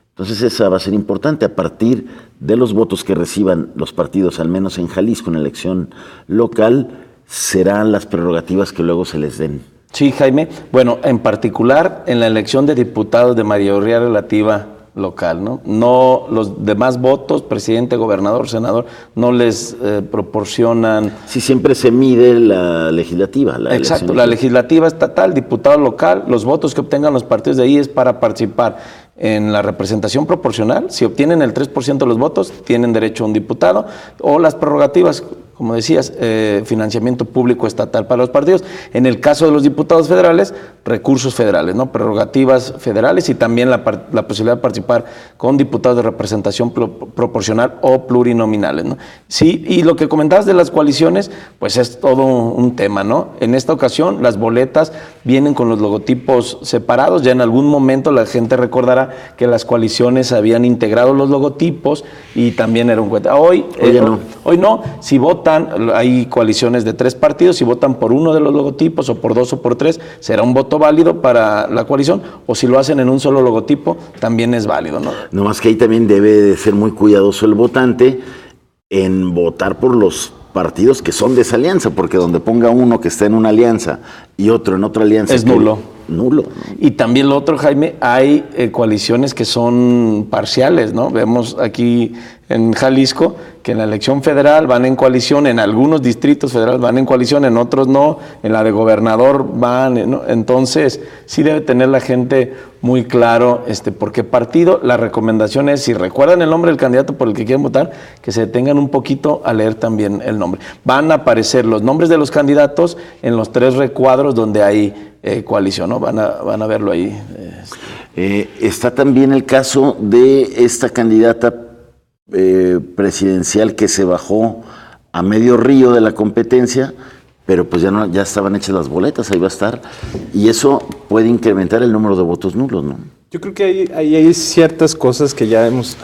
Entonces esa va a ser importante. A partir de los votos que reciban los partidos, al menos en Jalisco, en la elección local, serán las prerrogativas que luego se les den. Sí, Jaime. Bueno, en particular en la elección de diputados de mayoría relativa local, ¿no? No los demás votos, presidente, gobernador, senador, no les proporcionan. Sí, siempre se mide la legislativa. Exacto, la legislativa estatal, diputado local, los votos que obtengan los partidos de ahí es para participar en la representación proporcional. Si obtienen el 3% de los votos, tienen derecho a un diputado, o las prerrogativas, como decías, financiamiento público estatal para los partidos. En el caso de los diputados federales, recursos federales, ¿no? Prerrogativas federales y también la posibilidad de participar con diputados de representación proporcional o plurinominales, ¿no? Sí, y lo que comentabas de las coaliciones, pues es todo un tema, ¿no? En esta ocasión, las boletas vienen con los logotipos separados. Ya en algún momento la gente recordará que las coaliciones habían integrado los logotipos y también era un cuento. Hoy no. Si votan, hay coaliciones de 3 partidos, si votan por uno de los logotipos o por 2 o por 3, será un voto válido para la coalición, o si lo hacen en un solo logotipo, también es válido, ¿no? No más que ahí también debe de ser muy cuidadoso el votante en votar por los partidos que son de esa alianza, porque donde ponga uno que está en una alianza y otro en otra alianza... Es nulo. Nulo. Y también lo otro, Jaime, hay coaliciones que son parciales, ¿no? Vemos aquí en Jalisco que en la elección federal van en coalición, en algunos distritos federales van en coalición, en otros no, en la de gobernador van, ¿no? Entonces, sí debe tener la gente muy claro por qué partido. La recomendación es, si recuerdan el nombre del candidato por el que quieren votar, que se detengan un poquito a leer también el nombre. Van a aparecer los nombres de los candidatos en los 3 recuadros donde hay coalición, ¿no? Van a verlo ahí. Está también el caso de esta candidata presidencial que se bajó a medio río de la competencia, pero pues ya estaban hechas las boletas, ahí va a estar, y eso puede incrementar el número de votos nulos, ¿no? Yo creo que hay ciertas cosas que ya hemos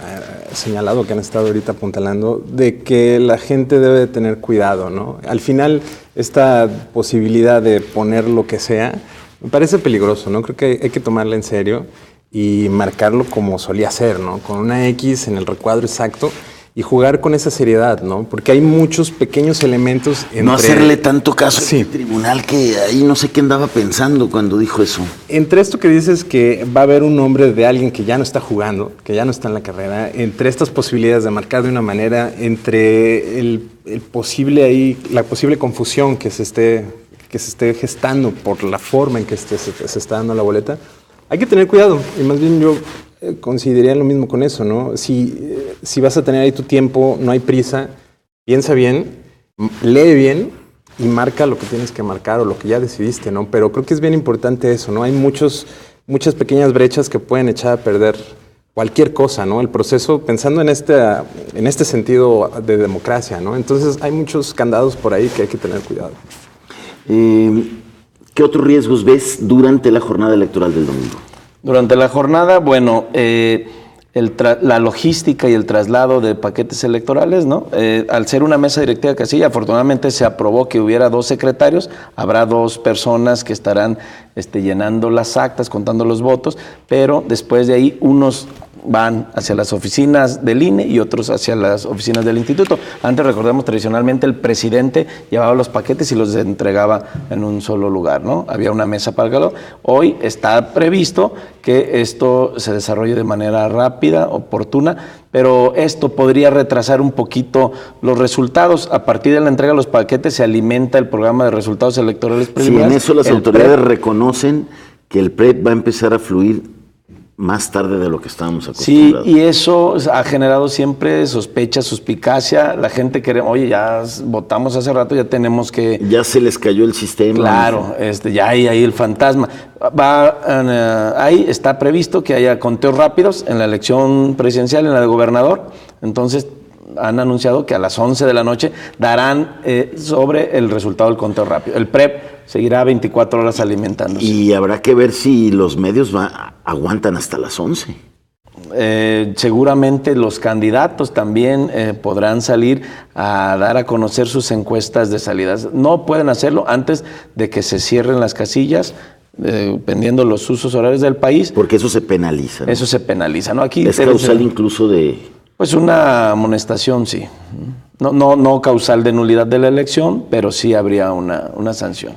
señalado, que han estado ahorita apuntalando, de que la gente debe de tener cuidado, ¿no? Al final, esta posibilidad de poner lo que sea, me parece peligroso, ¿no? Creo que hay que tomarla en serio y marcarlo como solía ser, ¿no? Con una X en el recuadro exacto y jugar con esa seriedad, ¿no? Porque hay muchos pequeños elementos entre... No hacerle tanto caso al tribunal, que ahí no sé qué andaba pensando cuando dijo eso. Entre esto que dices que va a haber un nombre de alguien que ya no está jugando, que ya no está en la carrera, entre estas posibilidades de marcar de una manera, entre la posible confusión que se esté gestando por la forma en que se está dando la boleta, hay que tener cuidado. Y más bien yo consideraría lo mismo con eso, ¿no? Si vas a tener ahí tu tiempo, no hay prisa, piensa bien, lee bien y marca lo que tienes que marcar o lo que ya decidiste, ¿no? Pero creo que es bien importante eso, ¿no? Hay muchas pequeñas brechas que pueden echar a perder cualquier cosa, ¿no? El proceso, pensando en este sentido de democracia, ¿no? Entonces hay muchos candados por ahí que hay que tener cuidado. ¿Qué otros riesgos ves durante la jornada electoral del domingo? Durante la jornada, bueno, la logística y el traslado de paquetes electorales, ¿no? Al ser una mesa directiva de casilla, afortunadamente se aprobó que hubiera 2 secretarios, habrá 2 personas que estarán llenando las actas, contando los votos, pero después de ahí unos van hacia las oficinas del INE y otros hacia las oficinas del instituto. Antes, recordemos, tradicionalmente el presidente llevaba los paquetes y los entregaba en un solo lugar, ¿no? Había una mesa para el calor. Hoy está previsto que esto se desarrolle de manera rápida, oportuna, pero esto podría retrasar un poquito los resultados. A partir de la entrega de los paquetes se alimenta el programa de resultados electorales preliminares. Sí, en eso las autoridades reconocen que el PREP va a empezar a fluir más tarde de lo que estábamos acostumbrados. Sí, y eso ha generado siempre sospecha, suspicacia. La gente quiere, oye, ya votamos hace rato, ya tenemos que... Ya se les cayó el sistema. Claro, ya hay ahí el fantasma. Ahí está previsto que haya conteos rápidos en la elección presidencial, en la de gobernador. Entonces, han anunciado que a las 11 de la noche darán sobre el resultado del conteo rápido. El PREP seguirá 24 horas alimentándose. Y habrá que ver si los medios aguantan hasta las 11. Seguramente los candidatos también podrán salir a dar a conocer sus encuestas de salidas. No pueden hacerlo antes de que se cierren las casillas, dependiendo los usos horarios del país. Porque eso se penaliza, ¿no? Eso se penaliza, ¿no? Aquí es causal incluso de... Pues una amonestación, sí. No causal de nulidad de la elección, pero sí habría una sanción.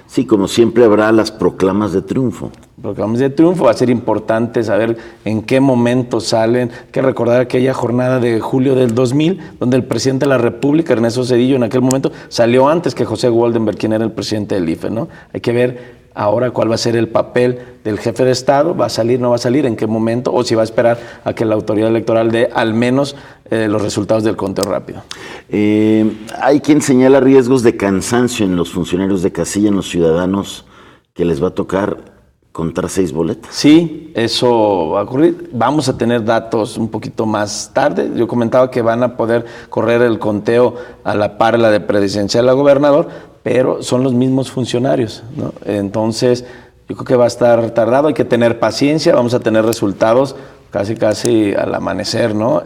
Sí, como siempre habrá las proclamas de triunfo. Proclamas de triunfo, va a ser importante saber en qué momento salen. Hay que recordar aquella jornada de julio del 2000, donde el presidente de la República, Ernesto Zedillo, en aquel momento salió antes que José Goldenberg, quien era el presidente del IFE, ¿no? Hay que ver ahora cuál va a ser el papel del jefe de Estado, va a salir, no va a salir, en qué momento, o si va a esperar a que la autoridad electoral dé al menos los resultados del conteo rápido. Hay quien señala riesgos de cansancio en los funcionarios de casilla, en los ciudadanos, que les va a tocar contar 6 boletas. Sí, eso va a ocurrir. Vamos a tener datos un poquito más tarde. Yo comentaba que van a poder correr el conteo a la par la de presidencial a gobernador, pero son los mismos funcionarios, ¿no? Entonces, yo creo que va a estar tardado, hay que tener paciencia, vamos a tener resultados casi al amanecer, ¿no?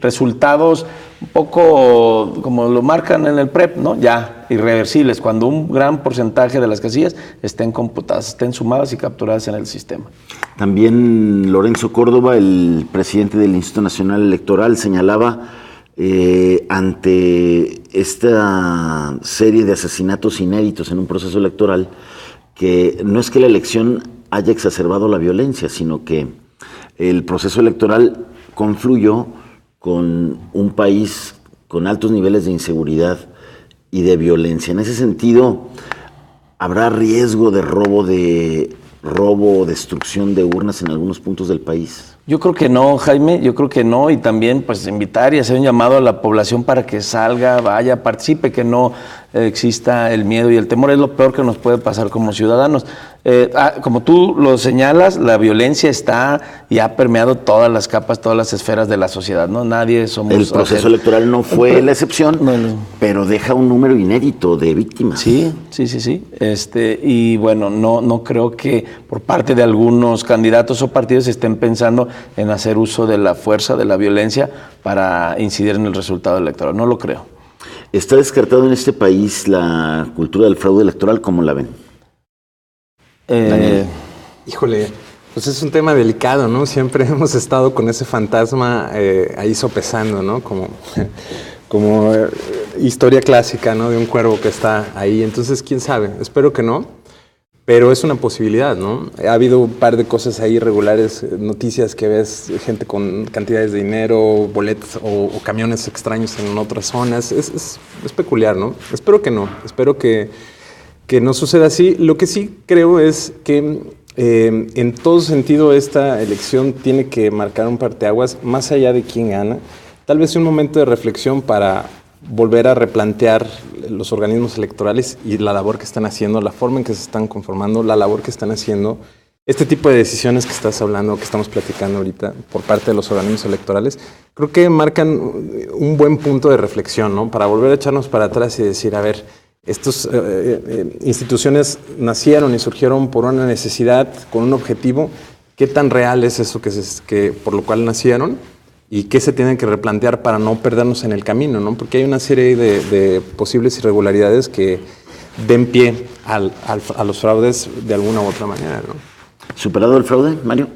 Resultados un poco como lo marcan en el PREP, ¿no? Ya, irreversibles, cuando un gran porcentaje de las casillas estén computadas, estén sumadas y capturadas en el sistema. También Lorenzo Córdoba, el presidente del Instituto Nacional Electoral, señalaba ante esta serie de asesinatos inéditos en un proceso electoral que no es que la elección haya exacerbado la violencia, sino que el proceso electoral confluyó con un país con altos niveles de inseguridad y de violencia. En ese sentido, ¿habrá riesgo de robo o destrucción de urnas en algunos puntos del país? Yo creo que no, Jaime, yo creo que no, y también pues invitar y hacer un llamado a la población para que salga, vaya, participe, que no exista el miedo y el temor, es lo peor que nos puede pasar como ciudadanos. Como tú lo señalas, la violencia está y ha permeado todas las capas, todas las esferas de la sociedad, ¿no? Nadie somos... El proceso electoral no fue la excepción, pero deja un número inédito de víctimas. Sí. Y bueno, no creo que por parte de algunos candidatos o partidos estén pensando en hacer uso de la fuerza, de la violencia para incidir en el resultado electoral. No lo creo. ¿Está descartado en este país la cultura del fraude electoral? ¿Cómo la ven? Híjole, pues es un tema delicado, ¿no? Siempre hemos estado con ese fantasma ahí sopesando, ¿no? Como historia clásica, ¿no? De un cuervo que está ahí. Entonces, quién sabe, espero que no, pero es una posibilidad, ¿no? Ha habido un par de cosas ahí irregulares, noticias que ves, gente con cantidades de dinero, boletos o camiones extraños en otras zonas. Es peculiar, ¿no? Espero que no, espero que no suceda así. Lo que sí creo es que en todo sentido esta elección tiene que marcar un parteaguas más allá de quién gana. Tal vez un momento de reflexión para volver a replantear los organismos electorales y la labor que están haciendo, la forma en que se están conformando, la labor que están haciendo. Este tipo de decisiones que estás hablando, que estamos platicando ahorita por parte de los organismos electorales, creo que marcan un buen punto de reflexión, ¿no? Para volver a echarnos para atrás y decir, a ver, estas instituciones nacieron y surgieron por una necesidad, con un objetivo. ¿Qué tan real es eso que por lo cual nacieron? ¿Y qué se tienen que replantear para no perdernos en el camino, ¿no? Porque hay una serie de posibles irregularidades que den pie a los fraudes de alguna u otra manera, ¿no? ¿Superado el fraude, Mario?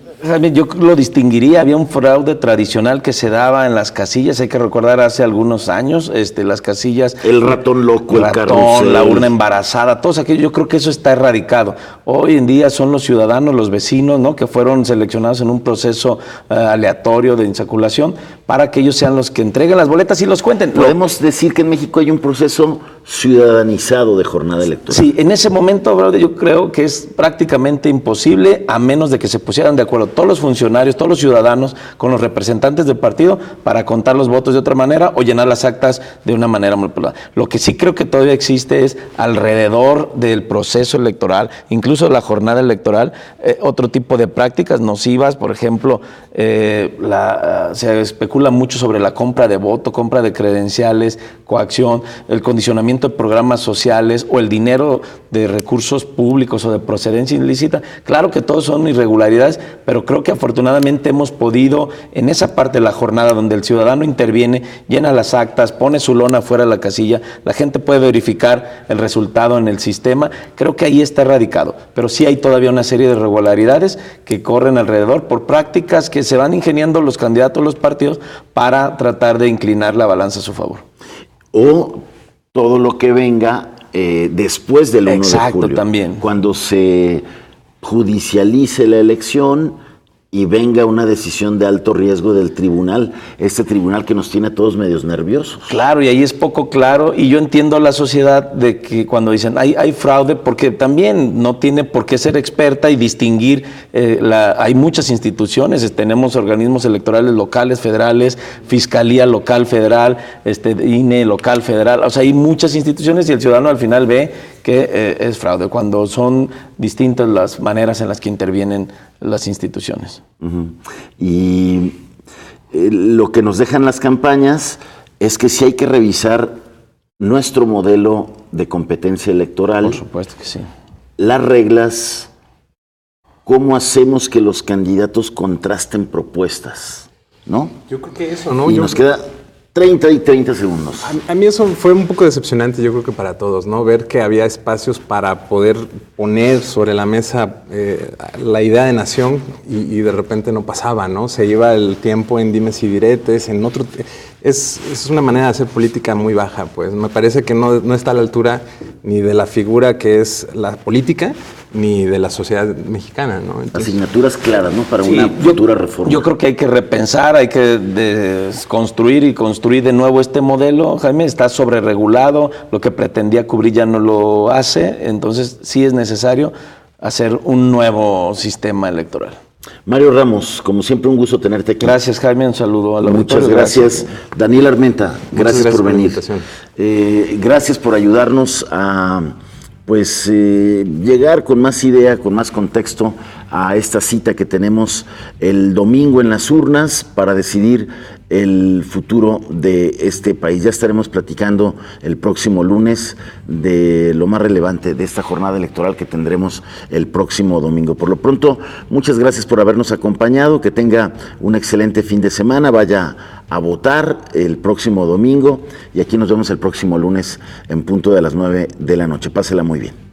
Yo lo distinguiría, había un fraude tradicional que se daba en las casillas, hay que recordar hace algunos años, las casillas... El ratón loco, el carrusel, la urna embarazada, todo aquello, yo creo que eso está erradicado. Hoy en día son los ciudadanos, los vecinos, ¿no? Que fueron seleccionados en un proceso aleatorio de insaculación para que ellos sean los que entreguen las boletas y los cuenten. ¿Podemos decir que en México hay un proceso ciudadanizado de jornada electoral? Sí, en ese momento, brother, yo creo que es prácticamente imposible, a menos de que se pusieran de acuerdo todos los funcionarios, todos los ciudadanos con los representantes del partido para contar los votos de otra manera o llenar las actas de una manera manipulada. Lo que sí creo que todavía existe es alrededor del proceso electoral, incluso la jornada electoral, otro tipo de prácticas nocivas. Por ejemplo, se especula mucho sobre la compra de voto, compra de credenciales, coacción, el condicionamiento de programas sociales o el dinero de recursos públicos o de procedencia ilícita. Claro que todos son irregularidades, pero creo que afortunadamente hemos podido, en esa parte de la jornada donde el ciudadano interviene, llena las actas, pone su lona fuera de la casilla, la gente puede verificar el resultado en el sistema, creo que ahí está erradicado, pero sí hay todavía una serie de irregularidades que corren alrededor por prácticas que se van ingeniando los candidatos, los partidos, para tratar de inclinar la balanza a su favor. O todo lo que venga después del 1 de julio. También. Cuando se judicialice la elección y venga una decisión de alto riesgo del tribunal, este tribunal que nos tiene a todos medios nerviosos. Claro, y ahí es poco claro, y yo entiendo a la sociedad de que cuando dicen hay fraude, porque también no tiene por qué ser experta y distinguir, hay muchas instituciones, tenemos organismos electorales locales, federales, Fiscalía Local Federal, INE Local Federal, o sea, hay muchas instituciones y el ciudadano al final ve que es fraude, cuando son distintas las maneras en las que intervienen las instituciones. Y lo que nos dejan las campañas es que sí hay que revisar nuestro modelo de competencia electoral. Por supuesto que sí. Las reglas, cómo hacemos que los candidatos contrasten propuestas, ¿no? Yo creo que eso, ¿no? Y nos queda 30 segundos. A mí eso fue un poco decepcionante, yo creo que para todos, ¿no? Ver que había espacios para poder poner sobre la mesa la idea de nación y de repente no pasaba, ¿no? Se iba el tiempo en dimes y diretes, en otro... Es una manera de hacer política muy baja, pues. Me parece que no está a la altura ni de la figura que es la política, ni de la sociedad mexicana, ¿no? Entonces, asignaturas claras, ¿no? Para una futura reforma. Yo creo que hay que repensar, hay que desconstruir y construir de nuevo este modelo. Jaime, está sobreregulado, lo que pretendía cubrir ya no lo hace, entonces sí es necesario hacer un nuevo sistema electoral. Mario Ramos, como siempre, un gusto tenerte aquí. Gracias, Jaime, un saludo a la Muchas gracias. Daniel Armenta, gracias por venir. Gracias por ayudarnos a llegar con más idea, con más contexto a esta cita que tenemos el domingo en las urnas para decidir el futuro de este país. Ya estaremos platicando el próximo lunes de lo más relevante de esta jornada electoral que tendremos el próximo domingo. Por lo pronto, muchas gracias por habernos acompañado, que tenga un excelente fin de semana, vaya a votar el próximo domingo y aquí nos vemos el próximo lunes en punto de las 9 de la noche. Pásela muy bien.